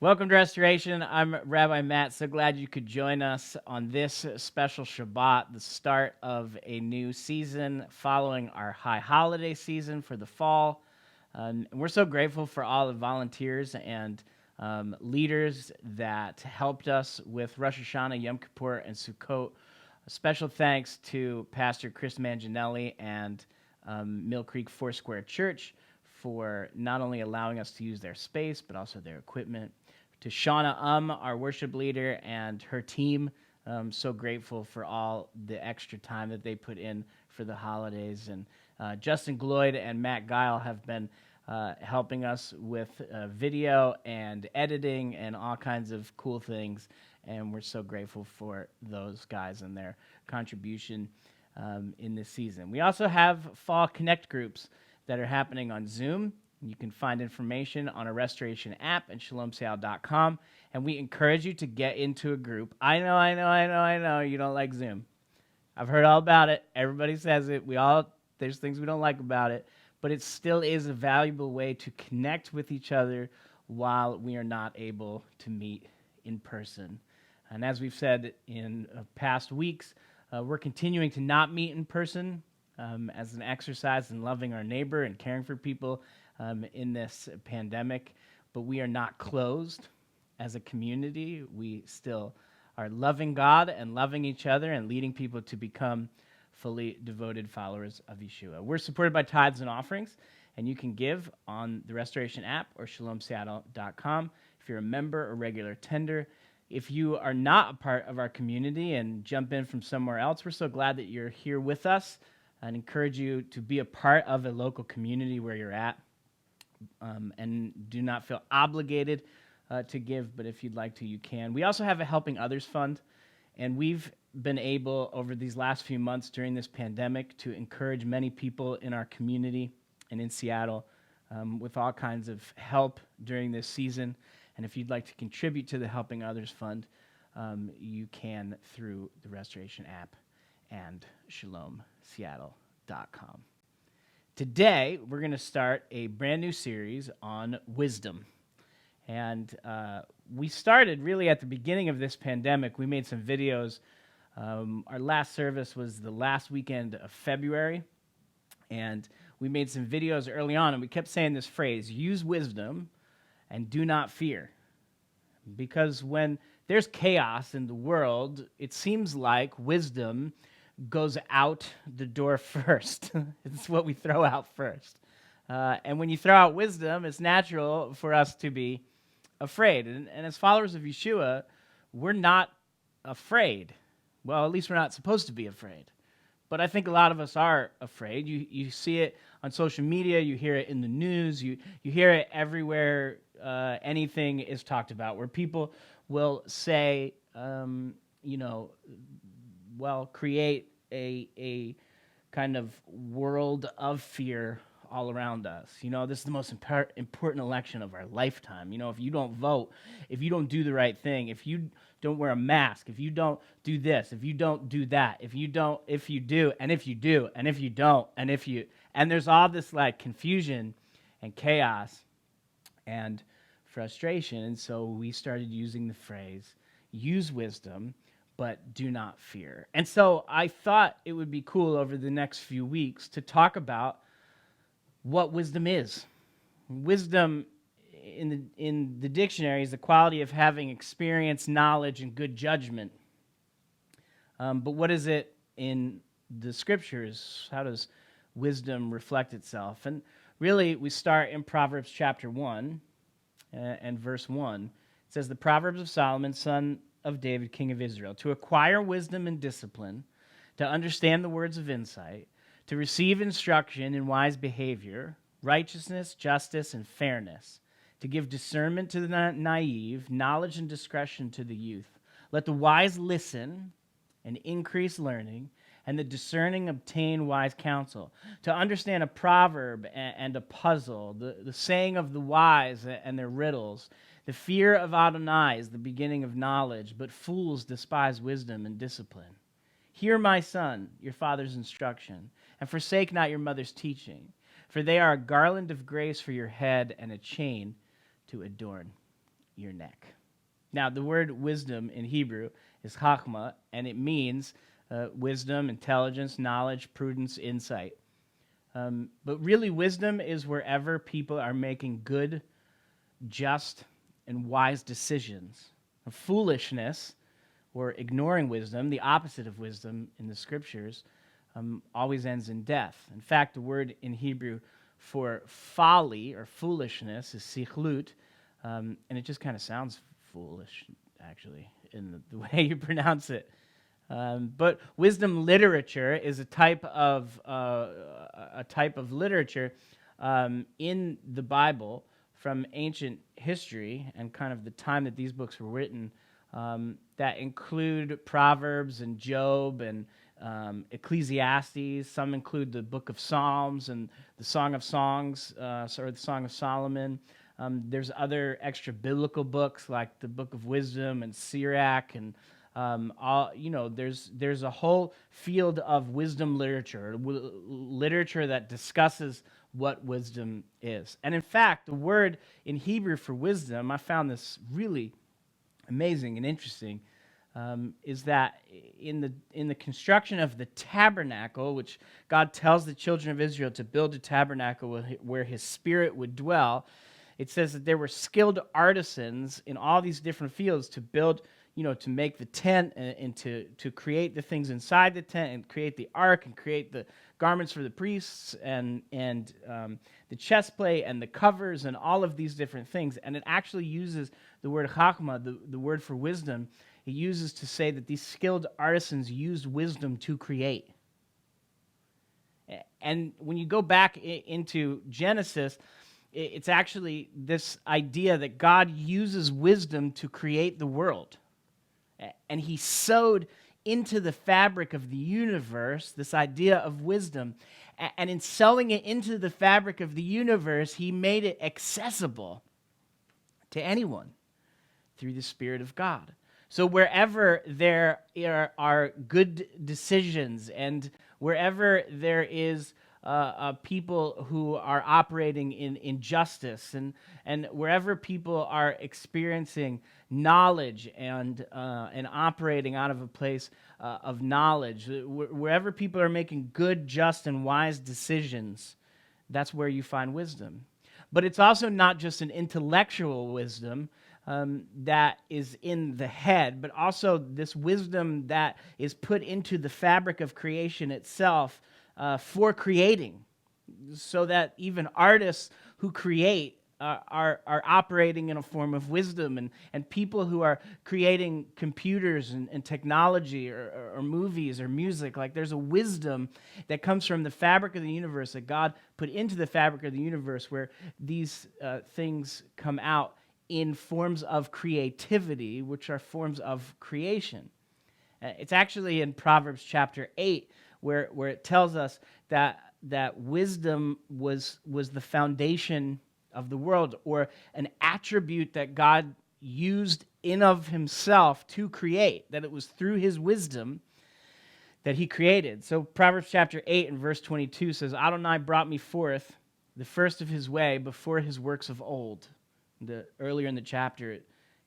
Welcome to Restoration. I'm Rabbi Matt. So glad you could join us on this special Shabbat, the start of a new season following our high holiday season for the fall. And we're so grateful for all the volunteers and leaders that helped us with Rosh Hashanah, Yom Kippur, and Sukkot. A special thanks to Pastor Chris Manginelli and Mill Creek Foursquare Church for not only allowing us to use their space, but also their equipment. To Shauna our worship leader, and her team, so grateful for all the extra time that they put in for the holidays. And Justin Gloyd and Matt Guile have been helping us with video and editing and all kinds of cool things, and we're so grateful for those guys and their contribution in this season. We also have Fall Connect groups that are happening on Zoom. You can find information on our Restoration app at shalomseattle.com, and we encourage you to get into a group. I know you don't like Zoom. I've heard all about it. Everybody says it. There's things we don't like about it, but it still is a valuable way to connect with each other while we are not able to meet in person. And as we've said in past weeks, we're continuing to not meet in person as an exercise in loving our neighbor and caring for people in this pandemic, but we are not closed as a community. We still are loving God and loving each other and leading people to become fully devoted followers of Yeshua. We're supported by tithes and offerings, and you can give on the Restoration app or shalomseattle.com if you're a member or regular tender. If you are not a part of our community and jump in from somewhere else, we're so glad that you're here with us and encourage you to be a part of a local community where you're at. And do not feel obligated to give, but if you'd like to, you can. We also have a Helping Others Fund, and we've been able, over these last few months during this pandemic, to encourage many people in our community and in Seattle with all kinds of help during this season. And if you'd like to contribute to the Helping Others Fund, you can through the Restoration app and shalomseattle.com. Today, we're going to start a brand new series on wisdom. And we started really at the beginning of this pandemic. We made some videos. Our last service was the last weekend of February. And we made some videos early on, and we kept saying this phrase, use wisdom and do not fear. Because when there's chaos in the world, it seems like wisdom goes out the door first. It's what we throw out first. And when you throw out wisdom, it's natural for us to be afraid. And as followers of Yeshua, we're not afraid. Well, at least we're not supposed to be afraid. But I think a lot of us are afraid. You see it on social media. You hear it in the news. You hear it everywhere anything is talked about, where people will say, create a kind of world of fear all around us. This is the most important election of our lifetime. If you don't vote, if you don't do the right thing, if you don't wear a mask, if you don't do this, if you don't do that, if you do, and if you do, and if you don't, and there's all this like confusion and chaos and frustration. And so we started using the phrase, use wisdom, but do not fear. And so I thought it would be cool over the next few weeks to talk about what wisdom is. Wisdom in the dictionary is the quality of having experience, knowledge, and good judgment. But what is it in the scriptures? How does wisdom reflect itself? And really, we start in Proverbs chapter 1 and verse 1. It says, the Proverbs of Solomon, son of David, king of Israel, to acquire wisdom and discipline, to understand the words of insight, to receive instruction in wise behavior, righteousness, justice, and fairness, to give discernment to the naive, knowledge and discretion to the youth. Let the wise listen and increase learning, and the discerning obtain wise counsel. To understand a proverb and a puzzle, the saying of the wise and their riddles. The fear of Adonai is the beginning of knowledge, but fools despise wisdom and discipline. Hear, my son, your father's instruction, and forsake not your mother's teaching, for they are a garland of grace for your head and a chain to adorn your neck. Now, the word wisdom in Hebrew is chachma, and it means wisdom, intelligence, knowledge, prudence, insight. But really, wisdom is wherever people are making good, just, and wise decisions. Foolishness, or ignoring wisdom, the opposite of wisdom in the scriptures, always ends in death. In fact, the word in Hebrew for folly or foolishness is sichlut, and it just kind of sounds foolish, actually, in the way you pronounce it. But wisdom literature is a type of literature in the Bible from ancient history and kind of the time that these books were written, that include Proverbs and Job and Ecclesiastes. Some include the book of Psalms and the Song of Songs, or the Song of Solomon. There's other extra biblical books like the Book of Wisdom and Sirach, and there's a whole field of wisdom literature, literature that discusses what wisdom is. And in fact, the word in Hebrew for wisdom, I found this really amazing and interesting, is that in the construction of the tabernacle, which God tells the children of Israel to build a tabernacle where his spirit would dwell, it says that there were skilled artisans in all these different fields to build, to make the tent and to create the things inside the tent and create the ark and create the garments for the priests and the chest plate and the covers and all of these different things. And it actually uses the word chachma, the word for wisdom. It uses to say that these skilled artisans used wisdom to create. And when you go back into Genesis, it's actually this idea that God uses wisdom to create the world. And he sewed into the fabric of the universe this idea of wisdom. And in sewing it into the fabric of the universe, he made it accessible to anyone through the Spirit of God. So wherever there are good decisions and wherever there is people who are operating in justice and wherever people are experiencing knowledge and operating out of a place of knowledge, wherever people are making good, just, and wise decisions, that's where you find wisdom. But it's also not just an intellectual wisdom that is in the head, but also this wisdom that is put into the fabric of creation itself for creating, so that even artists who create are operating in a form of wisdom, and people who are creating computers and technology or movies or music, like there's a wisdom that comes from the fabric of the universe that God put into the fabric of the universe where these things come out in forms of creativity, which are forms of creation. It's actually in Proverbs chapter 8 where it tells us that wisdom was the foundation of the world, or an attribute that God used in of himself to create, that it was through his wisdom that he created. So Proverbs chapter 8 and verse 22 says, Adonai brought me forth the first of his way before his works of old. Earlier in the chapter,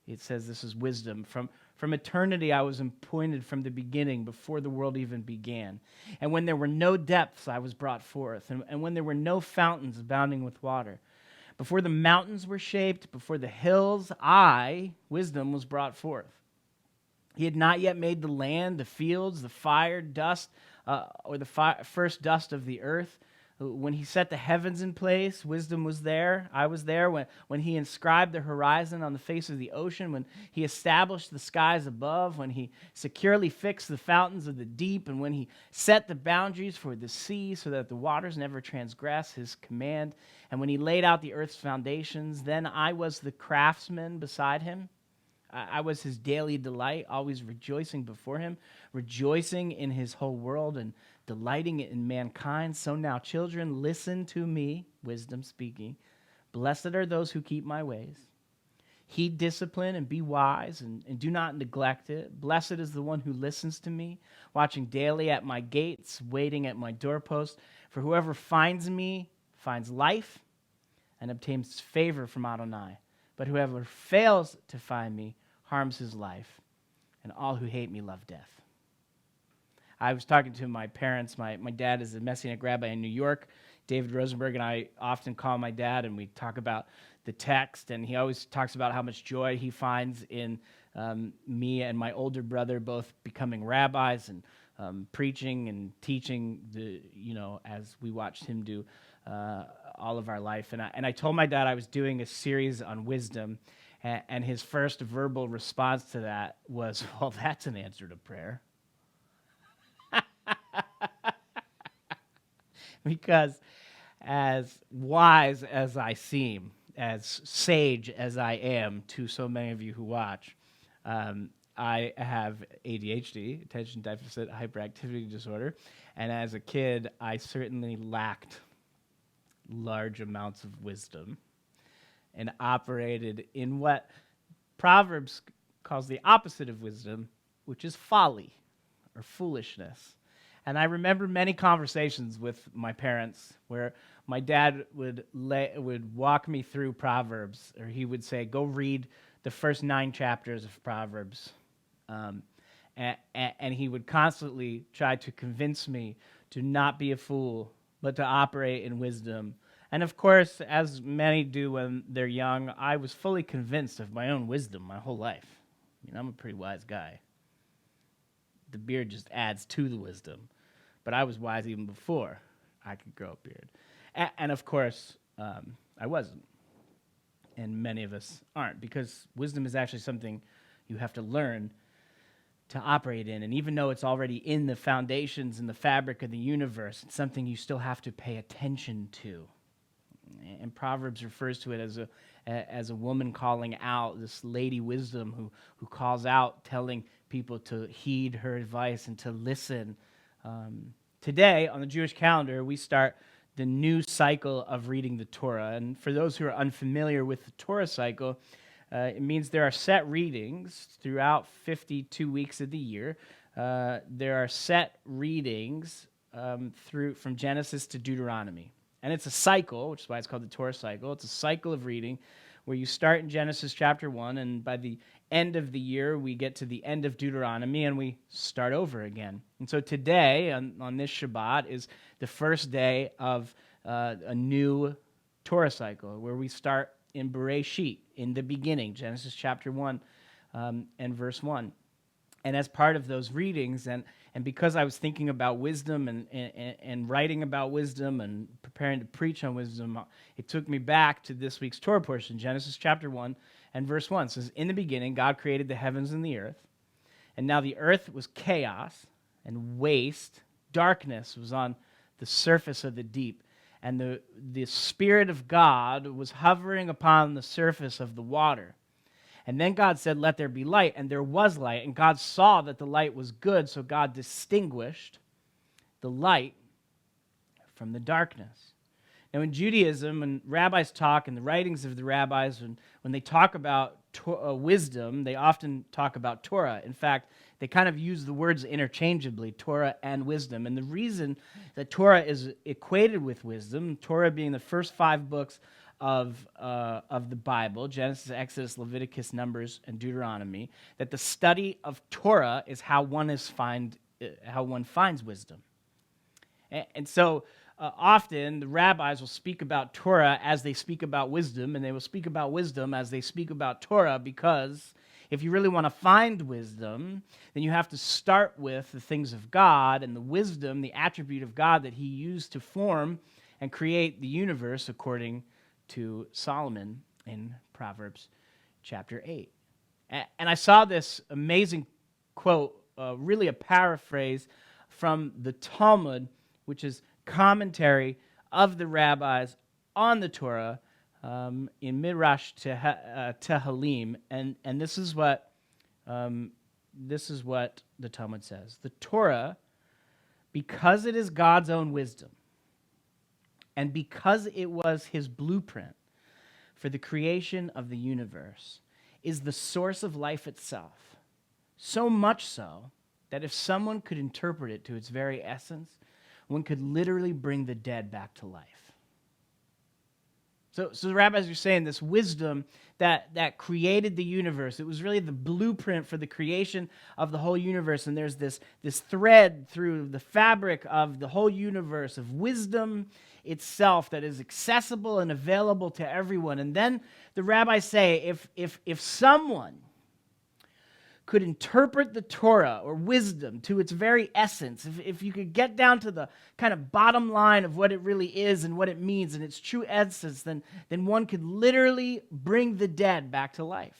it says this is wisdom. From eternity I was appointed from the beginning, before the world even began. And when there were no depths, I was brought forth. And when there were no fountains abounding with water. Before the mountains were shaped, before the hills, wisdom, was brought forth. He had not yet made the land, the fields, the fire, dust, or the first dust of the earth. When he set the heavens in place, wisdom was there. I was there when he inscribed the horizon on the face of the ocean, when he established the skies above, when he securely fixed the fountains of the deep, and when he set the boundaries for the sea so that the waters never transgress his command, and when he laid out the earth's foundations. Then I was the craftsman beside him. I was his daily delight, always rejoicing before him, rejoicing in his whole world and delighting in mankind. So now, children, listen to me, wisdom speaking. Blessed are those who keep my ways. Heed discipline and be wise, and do not neglect it. Blessed is the one who listens to me, watching daily at my gates, waiting at my doorpost. For whoever finds me finds life and obtains favor from Adonai. but whoever fails to find me harms his life, and all who hate me love death. I was talking to my parents. My dad is a Messianic rabbi in New York. David Rosenberg and I often call my dad, and we talk about the text, and he always talks about how much joy he finds in me and my older brother both becoming rabbis and preaching and teaching, as we watched him do all of our life. And I told my dad I was doing a series on wisdom, and his first verbal response to that was, well, that's an answer to prayer. Because as wise as I seem, as sage as I am to so many of you who watch, I have ADHD, attention deficit hyperactivity disorder, and as a kid, I certainly lacked large amounts of wisdom and operated in what Proverbs calls the opposite of wisdom, which is folly or foolishness. And I remember many conversations with my parents where my dad would walk me through Proverbs, or he would say, go read the first 9 chapters of Proverbs. And he would constantly try to convince me to not be a fool, but to operate in wisdom. And of course, as many do when they're young, I was fully convinced of my own wisdom my whole life. I mean, I'm a pretty wise guy. The beard just adds to the wisdom. But I was wise even before I could grow a beard. And of course, I wasn't. And many of us aren't, because wisdom is actually something you have to learn to operate in. And even though it's already in the foundations and the fabric of the universe, it's something you still have to pay attention to. And Proverbs refers to it as a woman calling out, this lady wisdom who calls out, telling people to heed her advice and to listen. Today, on the Jewish calendar, we start the new cycle of reading the Torah. And for those who are unfamiliar with the Torah cycle, it means there are set readings throughout 52 weeks of the year. There are set readings from Genesis to Deuteronomy. And it's a cycle, which is why it's called the Torah cycle. It's a cycle of reading where you start in Genesis chapter 1, and by the end of the year, we get to the end of Deuteronomy, and we start over again. And so today, on this Shabbat, is the first day of a new Torah cycle, where we start in Bereshit, in the beginning, Genesis chapter 1 and verse 1. And as part of those readings, and because I was thinking about wisdom and writing about wisdom and preparing to preach on wisdom, it took me back to this week's Torah portion, Genesis chapter 1 and verse 1. It says, in the beginning, God created the heavens and the earth, and now the earth was chaos and waste. Darkness was on the surface of the deep, and the Spirit of God was hovering upon the surface of the water. And then God said, let there be light, and there was light. And God saw that the light was good, so God distinguished the light from the darkness. Now in Judaism, when rabbis talk, in the writings of the rabbis, when they talk about wisdom, they often talk about Torah. In fact, they kind of use the words interchangeably, Torah and wisdom. And the reason that Torah is equated with wisdom, Torah being the first 5 books of the Bible, Genesis, Exodus, Leviticus, Numbers, and Deuteronomy, that the study of Torah is how one finds wisdom. And so often the rabbis will speak about Torah as they speak about wisdom, and they will speak about wisdom as they speak about Torah, because if you really want to find wisdom, then you have to start with the things of God, and the wisdom, the attribute of God that he used to form and create the universe according to Solomon in Proverbs chapter 8. And I saw this amazing quote, really a paraphrase from the Talmud, which is commentary of the rabbis on the Torah in Midrash Tehillim, and this is what the Talmud says. The Torah, because it is God's own wisdom, and because it was his blueprint for the creation of the universe, is the source of life itself. So much so that if someone could interpret it to its very essence, one could literally bring the dead back to life. So the rabbis are saying this wisdom that created the universe. It was really the blueprint for the creation of the whole universe. And there's this thread through the fabric of the whole universe of wisdom itself that is accessible and available to everyone. And then the rabbis say if someone could interpret the Torah or wisdom to its very essence, if you could get down to the kind of bottom line of what it really is and what it means and its true essence, then one could literally bring the dead back to life.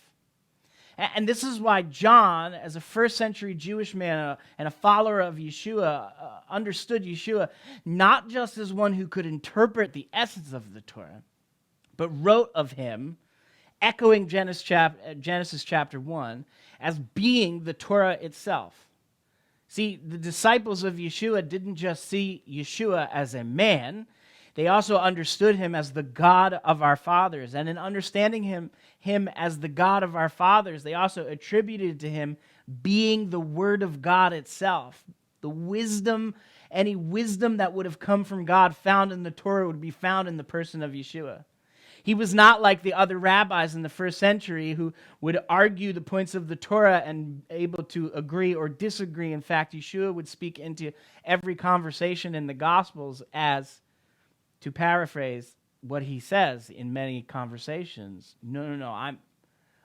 And this is why John, as a first century Jewish man and a follower of Yeshua, understood Yeshua not just as one who could interpret the essence of the Torah, but wrote of him, echoing Genesis chapter 1, as being the Torah itself. See, the disciples of Yeshua didn't just see Yeshua as a man, they also understood him as the God of our fathers. And in understanding him as the God of our fathers, they also attributed to him being the Word of God itself. The wisdom, any wisdom that would have come from God found in the Torah would be found in the person of Yeshua. He was not like the other rabbis in the first century who would argue the points of the Torah and able to agree or disagree. In fact, Yeshua would speak into every conversation in the Gospels as, to paraphrase what he says in many conversations, no,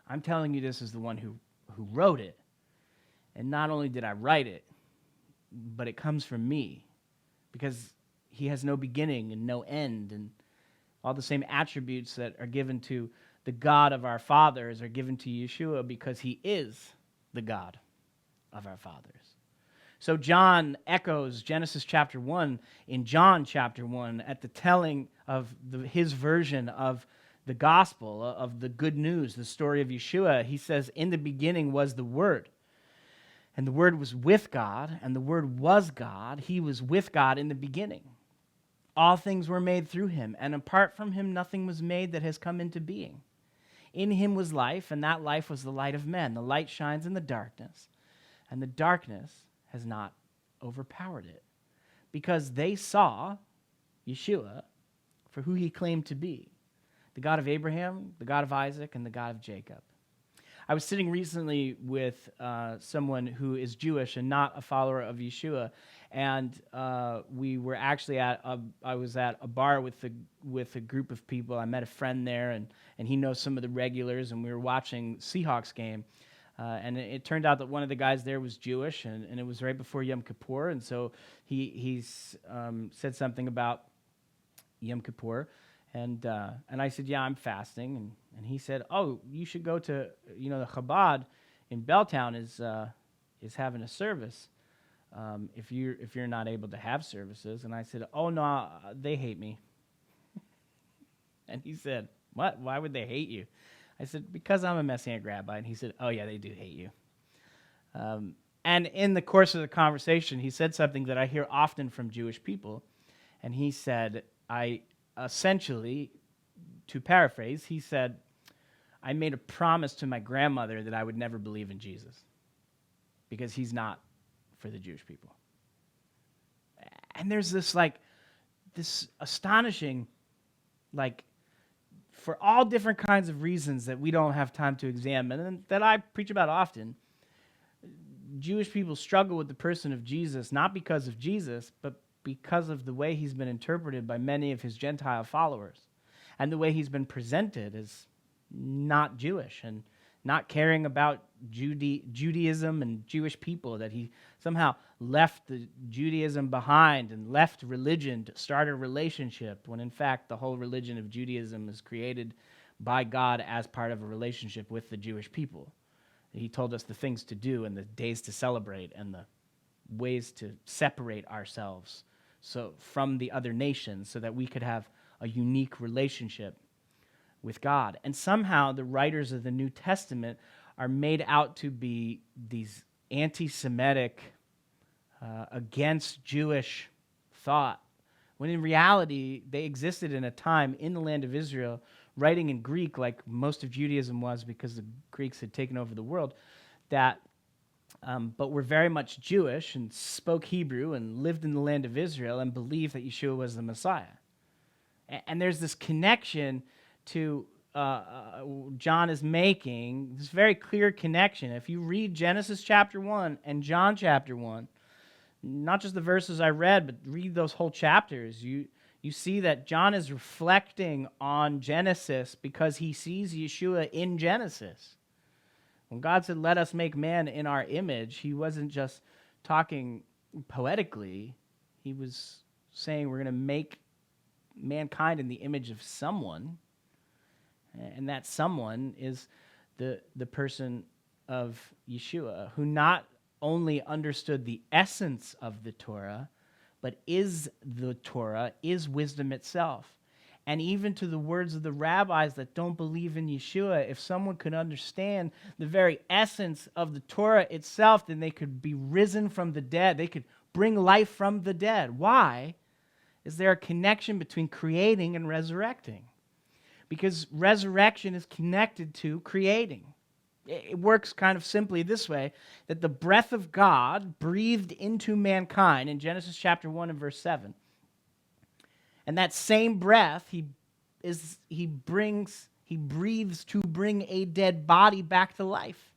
I'm telling you this is the one who wrote it. And not only did I write it, but it comes from me, because he has no beginning and no end, and all the same attributes that are given to the God of our fathers are given to Yeshua because he is the God of our fathers. So John echoes Genesis chapter 1 in John chapter 1 at the telling of his version of the gospel, of the good news, the story of Yeshua. He says, in the beginning was the Word, and the Word was with God, and the Word was God. He was with God in the beginning. All things were made through him, and apart from him nothing was made that has come into being. In him was life, and that life was the light of men. The light shines in the darkness, and the darkness has not overpowered it, because they saw Yeshua for who he claimed to be, the God of Abraham, the God of Isaac, and the God of Jacob. I was sitting recently with someone who is Jewish and not a follower of Yeshua, and we were actually I was at a bar with a group of people. I met a friend there, and he knows some of the regulars, and we were watching Seahawks game. And it turned out that one of the guys there was Jewish, and it was right before Yom Kippur, and so he said something about Yom Kippur, and I said, yeah, I'm fasting, and he said, oh, you should go to, the Chabad in Belltown is having a service if you're not able to have services. And I said, oh no, they hate me. And he said, what? Why would they hate you? I said, because I'm a Messianic rabbi. And he said, oh yeah, they do hate you. And in the course of the conversation, he said something that I hear often from Jewish people. And he said, essentially, to paraphrase, he said, I made a promise to my grandmother that I would never believe in Jesus because he's not for the Jewish people. And there's this astonishing, for all different kinds of reasons that we don't have time to examine and that I preach about often, Jewish people struggle with the person of Jesus, not because of Jesus, but because of the way he's been interpreted by many of his Gentile followers and the way he's been presented as not Jewish and not caring about Judaism and Jewish people, that he somehow left the Judaism behind and left religion to start a relationship, when in fact the whole religion of Judaism is created by God as part of a relationship with the Jewish people. He told us the things to do and the days to celebrate and the ways to separate ourselves from the other nations so that we could have a unique relationship with God. And somehow the writers of the New Testament are made out to be these anti-Semitic, against Jewish thought, when in reality they existed in a time in the land of Israel, writing in Greek like most of Judaism was because the Greeks had taken over the world, but were very much Jewish and spoke Hebrew and lived in the land of Israel and believed that Yeshua was the Messiah. And there's this connection John is making this very clear connection. If you read Genesis chapter 1 and John chapter 1, not just the verses I read, but read those whole chapters, you see that John is reflecting on Genesis because he sees Yeshua in Genesis. When God said, "Let us make man in our image," he wasn't just talking poetically. He was saying we're going to make mankind in the image of someone, and that someone is the person of Yeshua, who not only understood the essence of the Torah, but is the Torah, is wisdom itself. And even to the words of the rabbis that don't believe in Yeshua, if someone could understand the very essence of the Torah itself, then they could be risen from the dead. They could bring life from the dead. Why? Is there a connection between creating and resurrecting? Because resurrection is connected to creating. It works kind of simply this way, that the breath of God breathed into mankind in Genesis chapter 1 and verse 7. And that same breath he breathes to bring a dead body back to life.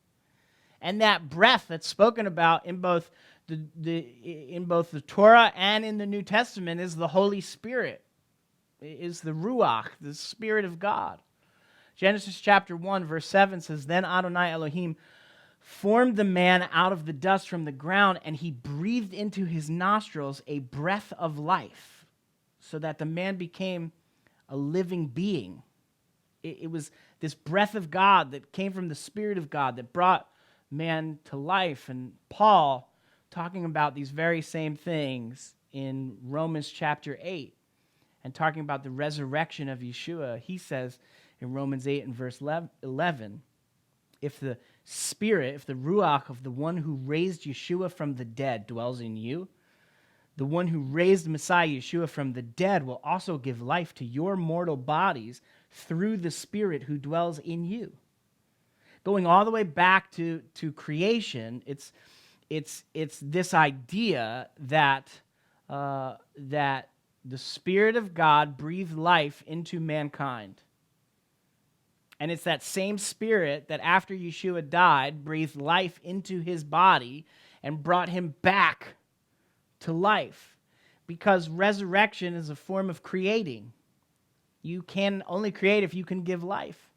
And that breath that's spoken about in both the Torah and in the New Testament is the Holy Spirit, is the Ruach, the Spirit of God. Genesis chapter 1, verse 7 says, "Then Adonai Elohim formed the man out of the dust from the ground, and he breathed into his nostrils a breath of life, so that the man became a living being." It was this breath of God that came from the Spirit of God that brought man to life. And Paul, talking about these very same things in Romans chapter 8, and talking about the resurrection of Yeshua, he says in Romans 8 and verse 11, if the Spirit, if the Ruach of the one who raised Yeshua from the dead dwells in you, the one who raised Messiah Yeshua from the dead will also give life to your mortal bodies through the Spirit who dwells in you. Going all the way back to creation, it's this idea that that the Spirit of God breathed life into mankind. And it's that same Spirit that after Yeshua died, breathed life into his body and brought him back to life. Because resurrection is a form of creating. You can only create if you can give life.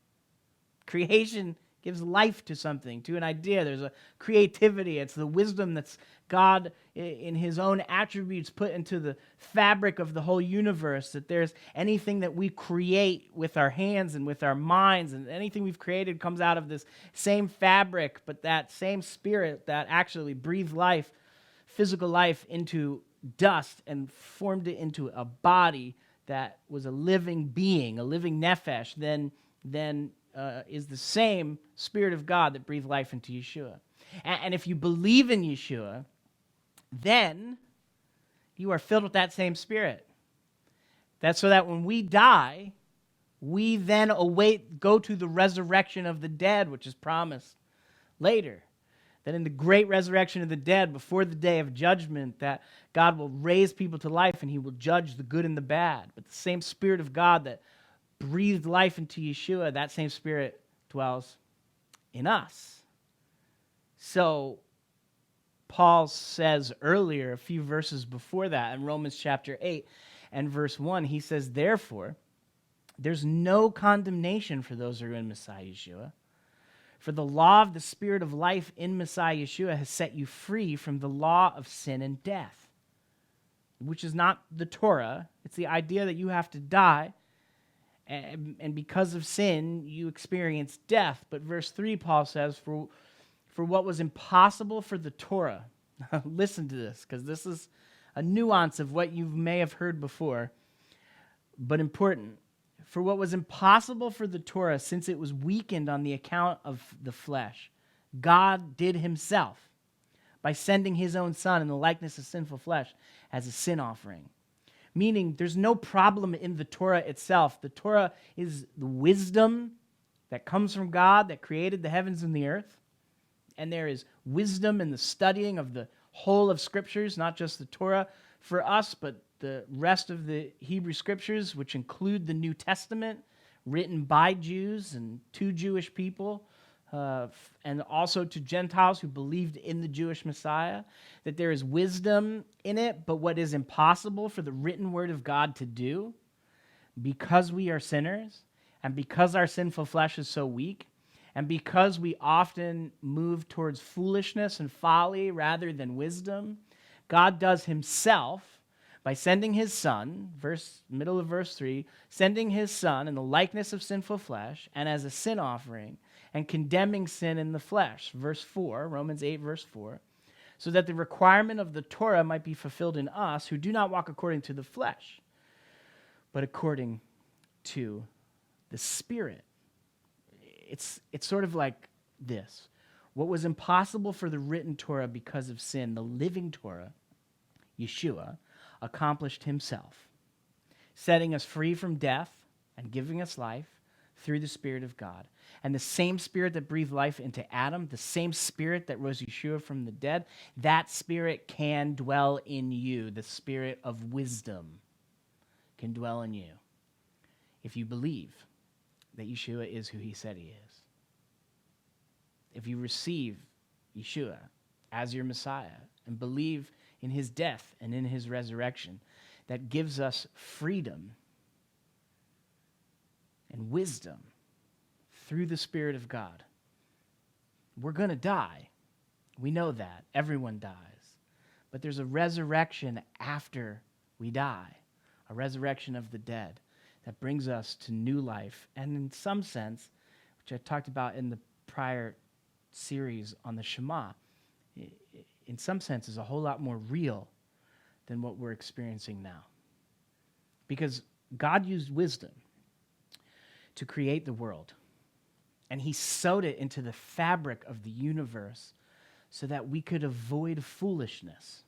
Creation gives life to something, to an idea. There's a creativity. It's the wisdom that's God in his own attributes put into the fabric of the whole universe, that there's anything that we create with our hands and with our minds, and anything we've created comes out of this same fabric, but that same Spirit that actually breathed life, physical life, into dust and formed it into a body that was a living being, a living nephesh, then is the same Spirit of God that breathed life into Yeshua. And if you believe in Yeshua, then you are filled with that same Spirit. That's so that when we die, we then go to the resurrection of the dead, which is promised later. That in the great resurrection of the dead, before the day of judgment, that God will raise people to life and he will judge the good and the bad. But the same Spirit of God that breathed life into Yeshua, that same Spirit dwells in us. So Paul says earlier, a few verses before that, in Romans chapter 8 and verse 1, he says, "Therefore, there's no condemnation for those who are in Messiah Yeshua. For the law of the Spirit of life in Messiah Yeshua has set you free from the law of sin and death," which is not the Torah. It's the idea that you have to die, and because of sin, you experience death. But verse 3, Paul says, for what was impossible for the Torah. Listen to this, because this is a nuance of what you may have heard before, but important. For what was impossible for the Torah, since it was weakened on the account of the flesh, God did himself by sending his own Son in the likeness of sinful flesh as a sin offering. Meaning there's no problem in the Torah itself. The Torah is the wisdom that comes from God that created the heavens and the earth. And there is wisdom in the studying of the whole of Scriptures, not just the Torah for us, but the rest of the Hebrew Scriptures, which include the New Testament, written by Jews and to Jewish people, and also to Gentiles who believed in the Jewish Messiah, that there is wisdom in it, but what is impossible for the written word of God to do, because we are sinners, and because our sinful flesh is so weak, and because we often move towards foolishness and folly rather than wisdom, God does himself by sending his son, middle of verse 3, sending his son in the likeness of sinful flesh and as a sin offering, and condemning sin in the flesh, verse 4, Romans 8, verse 4, so that the requirement of the Torah might be fulfilled in us who do not walk according to the flesh, but according to the Spirit. It's sort of like this. What was impossible for the written Torah because of sin, the living Torah, Yeshua, accomplished himself, setting us free from death and giving us life through the Spirit of God. And the same Spirit that breathed life into Adam, the same Spirit that rose Yeshua from the dead, that Spirit can dwell in you. The Spirit of wisdom can dwell in you if you believe that Yeshua is who he said he is. If you receive Yeshua as your Messiah and believe in his death and in his resurrection, that gives us freedom and wisdom through the Spirit of God. We're going to die. We know that. Everyone dies. But there's a resurrection after we die, a resurrection of the dead that brings us to new life. And in some sense, which I talked about in the prior series on the Shema, in some sense is a whole lot more real than what we're experiencing now. Because God used wisdom to create the world, and he sewed it into the fabric of the universe so that we could avoid foolishness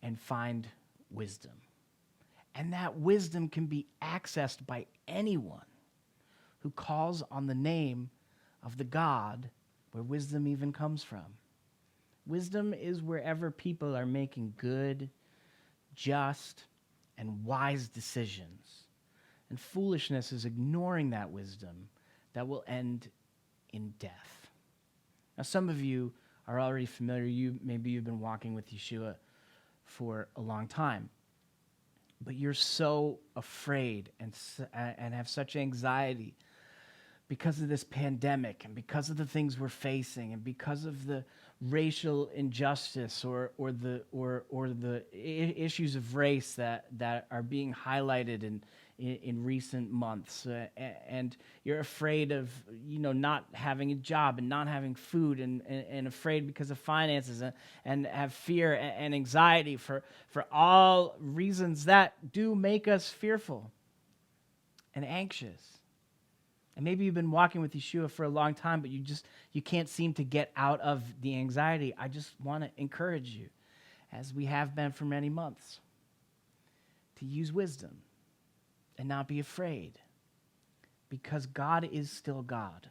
and find wisdom. And that wisdom can be accessed by anyone who calls on the name of the God where wisdom even comes from. Wisdom is wherever people are making good, just, and wise decisions. And foolishness is ignoring that wisdom that will end in death. Now, some of you are already familiar. Maybe you've been walking with Yeshua for a long time. But you're so afraid and have such anxiety because of this pandemic and because of the things we're facing and because of the racial injustice or the issues of race that are being highlighted in recent months, and you're afraid of not having a job and not having food and afraid because of finances and have fear and anxiety for all reasons that do make us fearful and anxious. And maybe you've been walking with Yeshua for a long time, but you can't seem to get out of the anxiety. I just want to encourage you, as we have been for many months, to use wisdom and not be afraid, because God is still God.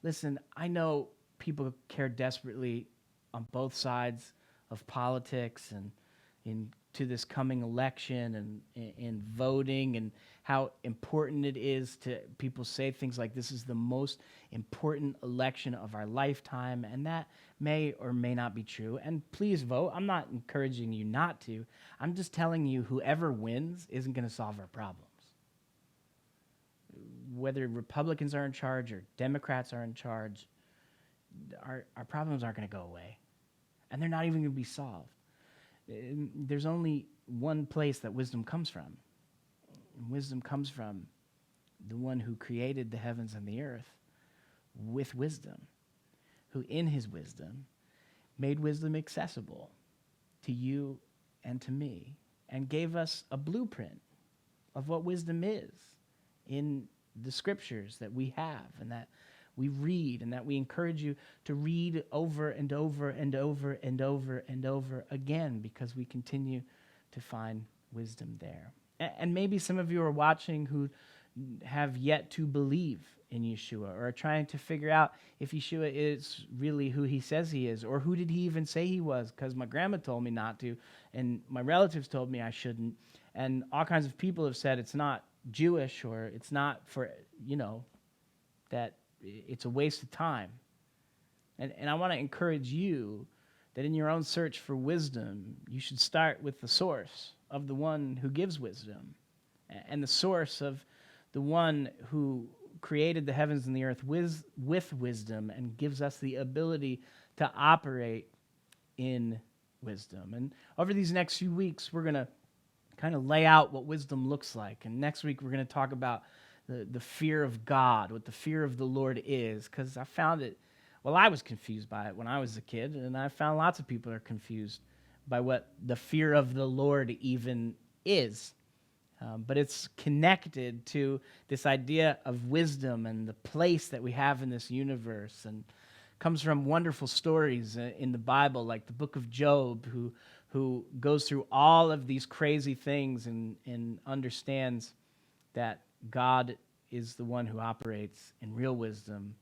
Listen, I know people care desperately on both sides of politics and into this coming election and in voting, and how important it is to people say things like this is the most important election of our lifetime, and that may or may not be true. And please vote. I'm not encouraging you not to. I'm just telling you whoever wins isn't going to solve our problems. Whether Republicans are in charge or Democrats are in charge, our problems aren't going to go away, and they're not even going to be solved. There's only one place that wisdom comes from. Wisdom comes from the one who created the heavens and the earth with wisdom, who in his wisdom made wisdom accessible to you and to me, and gave us a blueprint of what wisdom is in the scriptures that we have and that we read, and that we encourage you to read over and over and over and over and over again, because we continue to find wisdom there. And maybe some of you are watching who have yet to believe in Yeshua, or are trying to figure out if Yeshua is really who he says he is, or who did he even say he was, because my grandma told me not to, and my relatives told me I shouldn't, and all kinds of people have said it's not Jewish, or it's not for, that it's a waste of time. And I want to encourage you that in your own search for wisdom, you should start with the source of the one who gives wisdom, and the source of the one who created the heavens and the earth with wisdom and gives us the ability to operate in wisdom. And over these next few weeks, we're going to kind of lay out what wisdom looks like. And next week, we're going to talk about the fear of God, what the fear of the Lord is, because I found it, well, I was confused by it when I was a kid, and I found lots of people are confused by what the fear of the Lord even is. But it's connected to this idea of wisdom and the place that we have in this universe, and comes from wonderful stories in the Bible, like the book of Job, who goes through all of these crazy things and understands that God is the one who operates in real wisdom.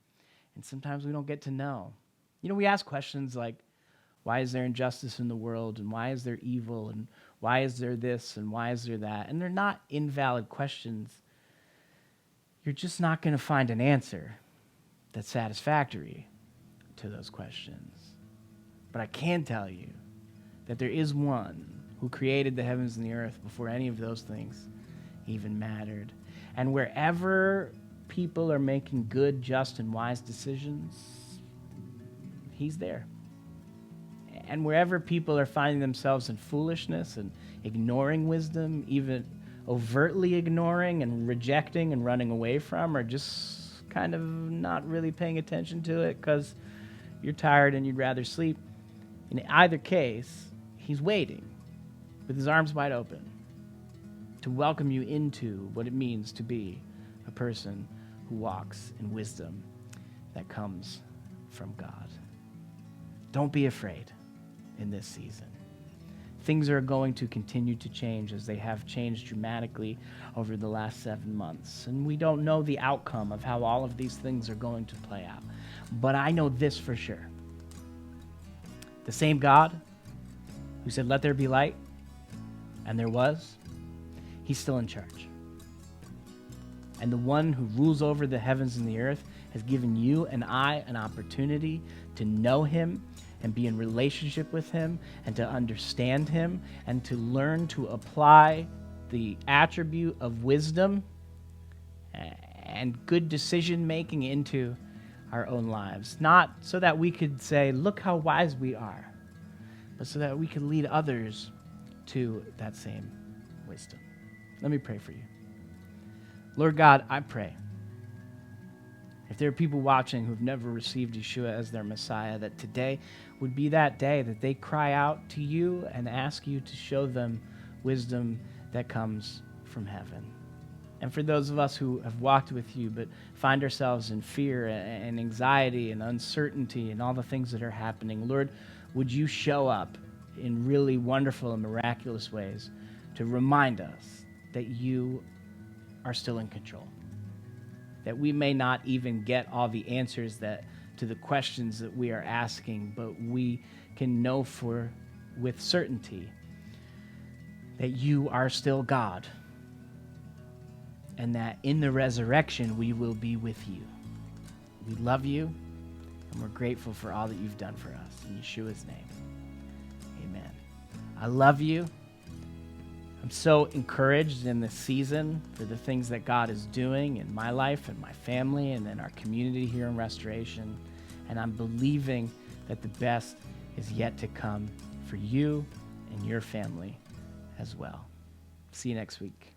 And sometimes we don't get to know. We ask questions like, why is there injustice in the world? And why is there evil? And why is there this? And why is there that? And they're not invalid questions. You're just not going to find an answer that's satisfactory to those questions. But I can tell you that there is one who created the heavens and the earth before any of those things even mattered. And wherever people are making good, just, and wise decisions, he's there. And wherever people are finding themselves in foolishness and ignoring wisdom, even overtly ignoring and rejecting and running away from, or just kind of not really paying attention to it because you're tired and you'd rather sleep, in either case, he's waiting with his arms wide open to welcome you into what it means to be a person who walks in wisdom that comes from God. Don't be afraid in this season. Things are going to continue to change, as they have changed dramatically over the last 7 months. And we don't know the outcome of how all of these things are going to play out. But I know this for sure. The same God who said, "Let there be light," and there was, he's still in charge. And the one who rules over the heavens and the earth has given you and I an opportunity to know him and be in relationship with him and to understand him and to learn to apply the attribute of wisdom and good decision making into our own lives. Not so that we could say, "Look how wise we are," but so that we can lead others to that same wisdom. Let me pray for you. Lord God, I pray, if there are people watching who've never received Yeshua as their Messiah, that today would be that day that they cry out to you and ask you to show them wisdom that comes from heaven. And for those of us who have walked with you but find ourselves in fear and anxiety and uncertainty and all the things that are happening, Lord, would you show up in really wonderful and miraculous ways to remind us that you are still in control, that we may not even get all the answers to the questions that we are asking, but we can know with certainty that you are still God, and that in the resurrection we will be with you. We love you, and we're grateful for all that you've done for us. In Yeshua's name, amen. I love you. I'm so encouraged in this season for the things that God is doing in my life and my family and in our community here in Restoration. And I'm believing that the best is yet to come for you and your family as well. See you next week.